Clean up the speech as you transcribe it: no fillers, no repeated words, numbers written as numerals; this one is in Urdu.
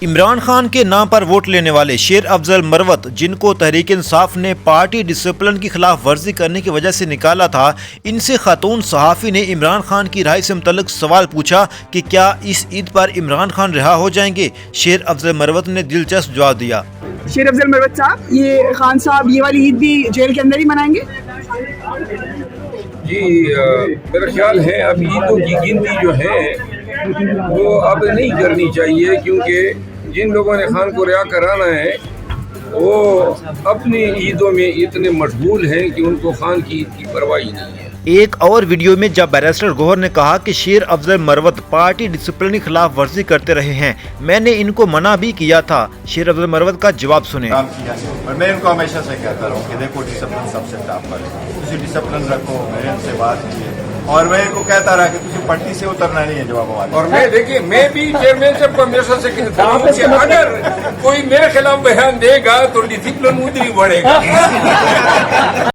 عمران خان کے نام پر ووٹ لینے والے شیر افضل مروت، جن کو تحریک انصاف نے پارٹی ڈسپلن کی خلاف ورزی کرنے کی وجہ سے نکالا تھا، ان سے خاتون صحافی نے عمران خان کی رہائی سے متعلق سوال پوچھا کہ کیا اس عید پر عمران خان رہا ہو جائیں گے؟ شیر افضل مروت نے دلچسپ جواب دیا۔ شیر افضل مروت صاحب، یہ خان صاحب یہ والی عید بھی جیل کے اندر ہی منائیں گے؟ جی میرا خیال ہے اب عیدوں کی گنتی جو ہے وہ اب نہیں کرنی چاہیے، کیونکہ جن لوگوں نے خان کو رہا کرانا ہے وہ اپنی عیدوں میں اتنے مشغول ہیں کہ ان کو خان کی عید کی پرواہ ہی نہیں ہے۔ ایک اور ویڈیو میں جب بیرسٹر گوہر نے کہا کہ شیر افضل مروت پارٹی ڈسپلن کی خلاف ورزی کرتے رہے ہیں، میں نے ان کو منع بھی کیا تھا۔ شیر افضل مروت کا جواب سنیں۔ اور میں ان کو ہمیشہ سے کہتا رہا ہوں کہ دیکھو ڈسپلن سب سے ٹاپ پر تسی ڈسپلن رکھو، میں نے ان سے بات کی ہے اور میں ان کو کہتا رہا کہ تسی پٹی سے اترنا نہیں ہے جواب ہمارے۔ اور میں دیکھیں میں بھی چیئرمین صاحب کو ہمیشہ سے کہتا ہوں کہ اگر کوئی میرے خلاف بیان دے گا تو ڈسپلن ادھر ہی بڑھے گا۔